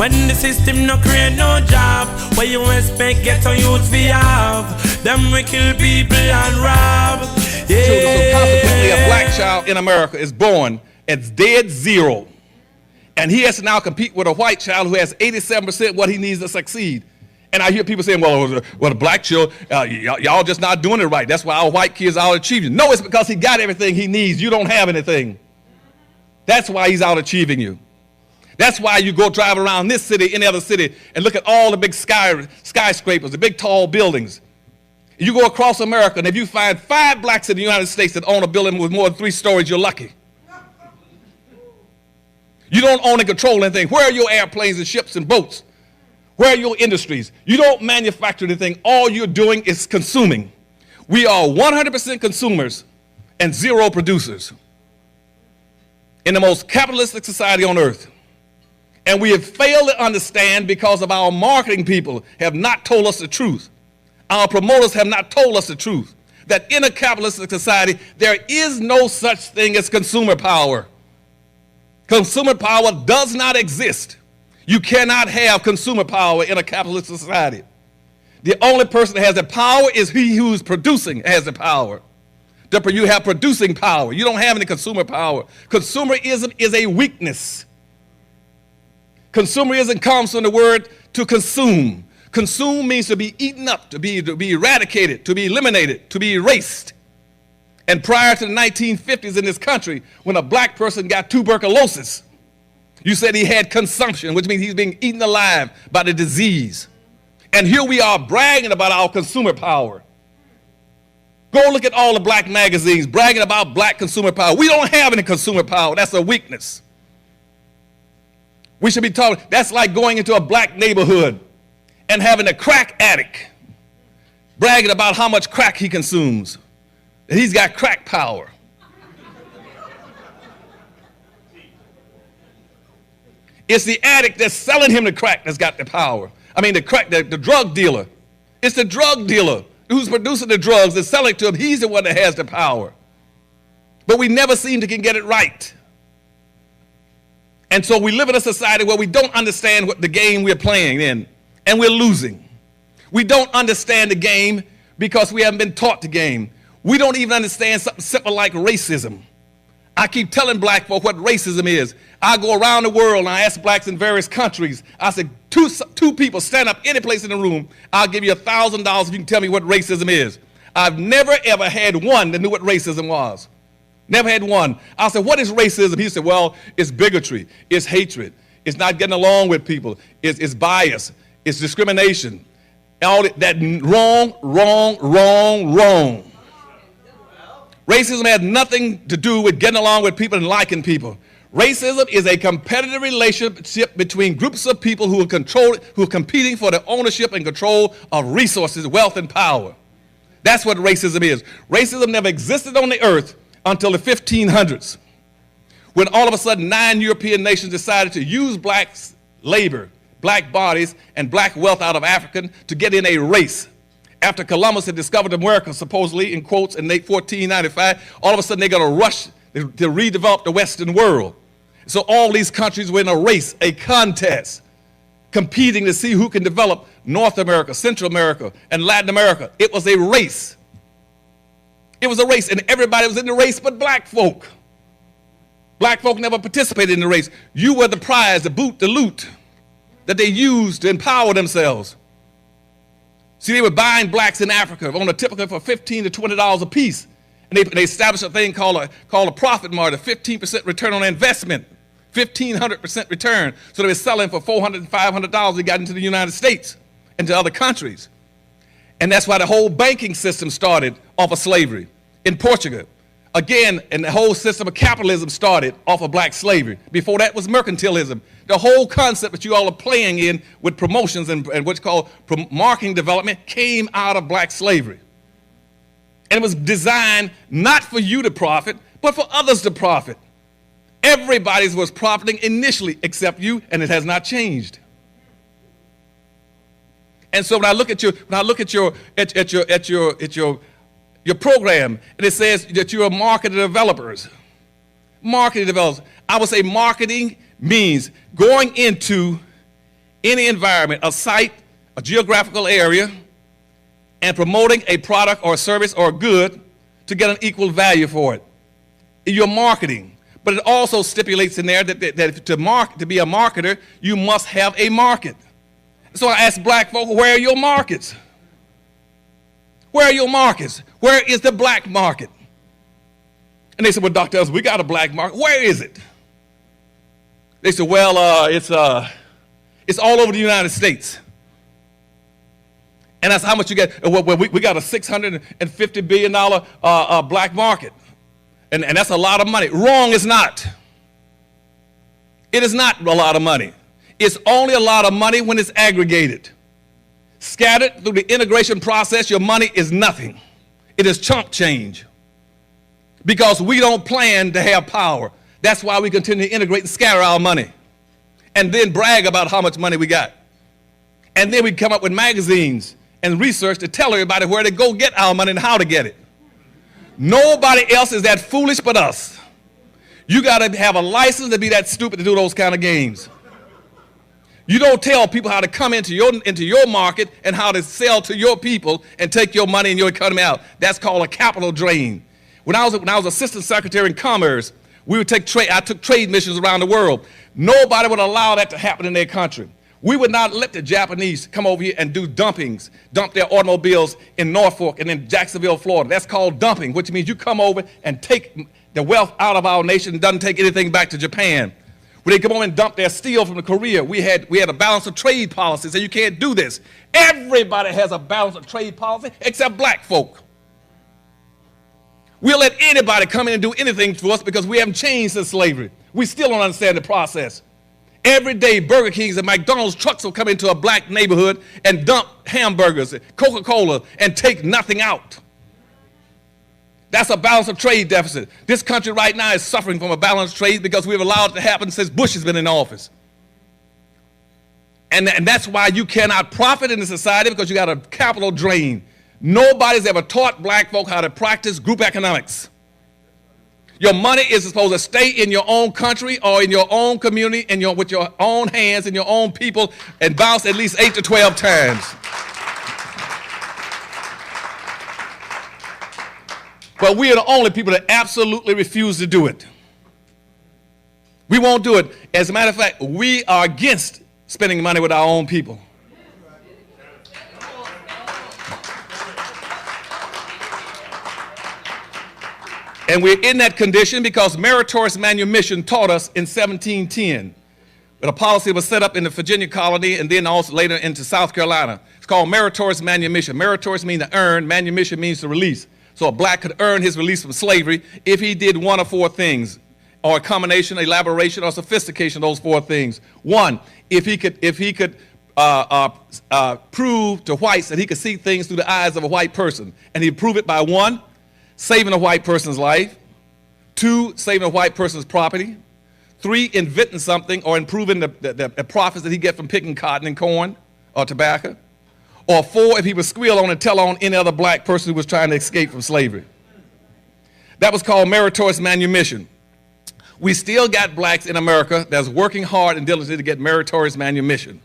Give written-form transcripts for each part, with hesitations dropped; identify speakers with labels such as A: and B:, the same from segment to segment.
A: When the system no create no job, where you expect get on youth we have, them we kill people and rob. Yeah.
B: So consequently, a black child in America is born at dead zero, and he has to now compete with a white child who has 87% what he needs to succeed. And I hear people saying, well, the black child, y'all just not doing it right. That's why our white kids are out achieving. No, it's because he got everything he needs. You don't have anything. That's why he's out achieving you. That's why you go drive around this city, any other city, and look at all the big skyscrapers, the big tall buildings. You go across America, and if you find 5 blacks in the United States that own a building with more than 3 stories, you're lucky. You don't own and control anything. Where are your airplanes and ships and boats? Where are your industries? You don't manufacture anything. All you're doing is consuming. We are 100% consumers and 0 producers in the most capitalistic society on earth. And we have failed to understand because of our marketing people have not told us the truth. Our promoters have not told us the truth, that in a capitalistic society, there is no such thing as consumer power. Consumer power does not exist. You cannot have consumer power in a capitalist society. The only person that has the power is he who's producing has the power. You have producing power. You don't have any consumer power. Consumerism is a weakness. Consumerism comes from the word to consume. Consume means to be eaten up, to be eradicated, to be eliminated, to be erased. And prior to the 1950s in this country, when a black person got tuberculosis, you said he had consumption, which means he's being eaten alive by the disease. And here we are bragging about our consumer power. Go look at all the black magazines bragging about black consumer power. We don't have any consumer power. That's a weakness. We should be talking, that's like going into a black neighborhood and having a crack addict bragging about how much crack he consumes. That he's got crack power. It's the addict that's selling him the crack that's got the power. I mean, the drug dealer. It's the drug dealer who's producing the drugs and selling it to him. He's the one that has the power. But we never seem to can get it right. And so we live in a society where we don't understand what the game we're playing in, and we're losing. We don't understand the game because we haven't been taught the game. We don't even understand something simple like racism. I keep telling black folk what racism is. I go around the world and I ask blacks in various countries. I said, two people stand up any place in the room. I'll give you $1,000 if you can tell me what racism is. I've never ever had one that knew what racism was. Never had one. I said, what is racism? He said, well, it's bigotry, it's hatred, it's not getting along with people, it's bias, it's discrimination. All that wrong. Racism has nothing to do with getting along with people and liking people. Racism is a competitive relationship between groups of people who are competing for the ownership and control of resources, wealth, and power. That's what racism is. Racism never existed on the earth until the 1500s, when all of a sudden 9 European nations decided to use black labor, black bodies, and black wealth out of Africa to get in a race. After Columbus had discovered America, supposedly, in quotes, in 1495, all of a sudden they're going to rush to redevelop the Western world. So all these countries were in a race, a contest, competing to see who can develop North America, Central America, and Latin America. It was a race. It was a race, and everybody was in the race but black folk. Black folk never participated in the race. You were the prize, the boot, the loot that they used to empower themselves. See, they were buying blacks in Africa on a typical for $15 to $20 a piece. And they established a thing called a profit margin, a 15% return on investment, 1,500% return. So they were selling for $400 and $500. They got into the United States and to other countries. And that's why the whole banking system started off of slavery in Portugal. Again, and the whole system of capitalism started off of black slavery. Before that was mercantilism. The whole concept that you all are playing in with promotions and what's called marketing development came out of black slavery. And it was designed not for you to profit, but for others to profit. Everybody was profiting initially except you, and it has not changed. And so when I look at your program, and it says that you are marketing developers. Marketing developers. I would say marketing means going into any environment, a site, a geographical area, and promoting a product or a service or a good to get an equal value for it. You're marketing. But it also stipulates in there that to be a marketer, you must have a market. So I asked black folk, where are your markets? Where are your markets? Where is the black market? And they said, well, Dr. Anderson, we got a black market. Where is it? They said, well, it's all over the United States. And that's how much you get. Well, we got a $650 billion black market. And that's a lot of money. Wrong, it's not. It is not a lot of money. It's only a lot of money when it's aggregated. Scattered through the integration process, your money is nothing. It is chump change. Because we don't plan to have power. That's why we continue to integrate and scatter our money. And then brag about how much money we got. And then we come up with magazines and research to tell everybody where to go get our money and how to get it. Nobody else is that foolish but us. You got to have a license to be that stupid to do those kind of games. You don't tell people how to come into your market and how to sell to your people and take your money and your economy out. That's called a capital drain. When I was assistant secretary in commerce, I took trade missions around the world. Nobody would allow that to happen in their country. We would not let the Japanese come over here and do dumpings, dump their automobiles in Norfolk and in Jacksonville, Florida. That's called dumping, which means you come over and take the wealth out of our nation and doesn't take anything back to Japan. When they come over and dump their steel from Korea, we had a balance of trade policy, so you can't do this. Everybody has a balance of trade policy except black folk. We'll let anybody come in and do anything for us because we haven't changed since slavery. We still don't understand the process. Every day, Burger Kings and McDonald's trucks will come into a black neighborhood and dump hamburgers, Coca-Cola, and take nothing out. That's a balance of trade deficit. This country right now is suffering from a balanced trade because we've allowed it to happen since Bush has been in office. And that's why you cannot profit in the society, because you got a capital drain. Nobody's ever taught black folk how to practice group economics. Your money is supposed to stay in your own country or in your own community and with your own hands and your own people and bounce at least 8 to 12 times. But we are the only people that absolutely refuse to do it. We won't do it. As a matter of fact, we are against spending money with our own people. And we're in that condition because meritorious manumission taught us in 1710. But a policy was set up in the Virginia colony and then also later into South Carolina. It's called meritorious manumission. Meritorious means to earn, manumission means to release. So a black could earn his release from slavery if he did one of four things, or a combination, elaboration, or sophistication of those four things. One, if he could prove to whites that he could see things through the eyes of a white person, and he'd prove it by one, saving a white person's life, two, saving a white person's property, three, inventing something or improving the profits that he get from picking cotton and corn or tobacco, or four, if he would squeal on and tell on any other black person who was trying to escape from slavery. That was called meritorious manumission. We still got blacks in America that's working hard and diligently to get meritorious manumission.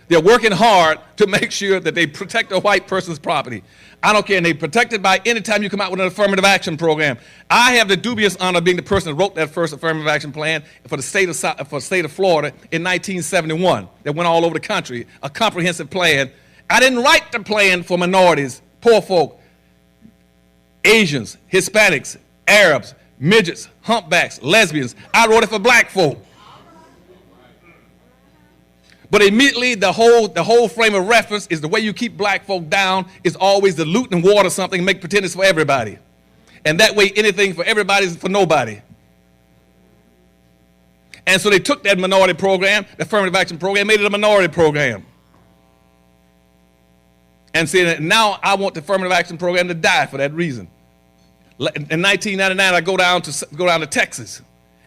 B: They're working hard to make sure that they protect a white person's property. I don't care, and they protect it by any time you come out with an affirmative action program. I have the dubious honor of being the person that wrote that first affirmative action plan for the state of Florida in 1971 that went all over the country, a comprehensive plan. I didn't write the plan for minorities, poor folk, Asians, Hispanics, Arabs, midgets, humpbacks, lesbians. I wrote it for black folk. But immediately the whole frame of reference is the way you keep black folk down is always dilute and water something and make pretend it's for everybody. And that way anything for everybody is for nobody. And so they took that minority program, the affirmative action program, made it a minority program. And said, now I want the affirmative action program to die for that reason. In 1999, I go down to Texas,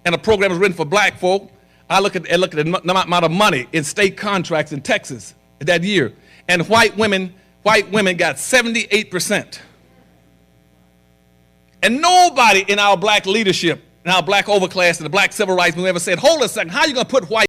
B: and a program was written for black folk. I look at the amount of money in state contracts in Texas that year, and white women got 78%. And nobody in our black leadership, in our black overclass, and the black civil rights movement ever said, hold a second, how are you going to put white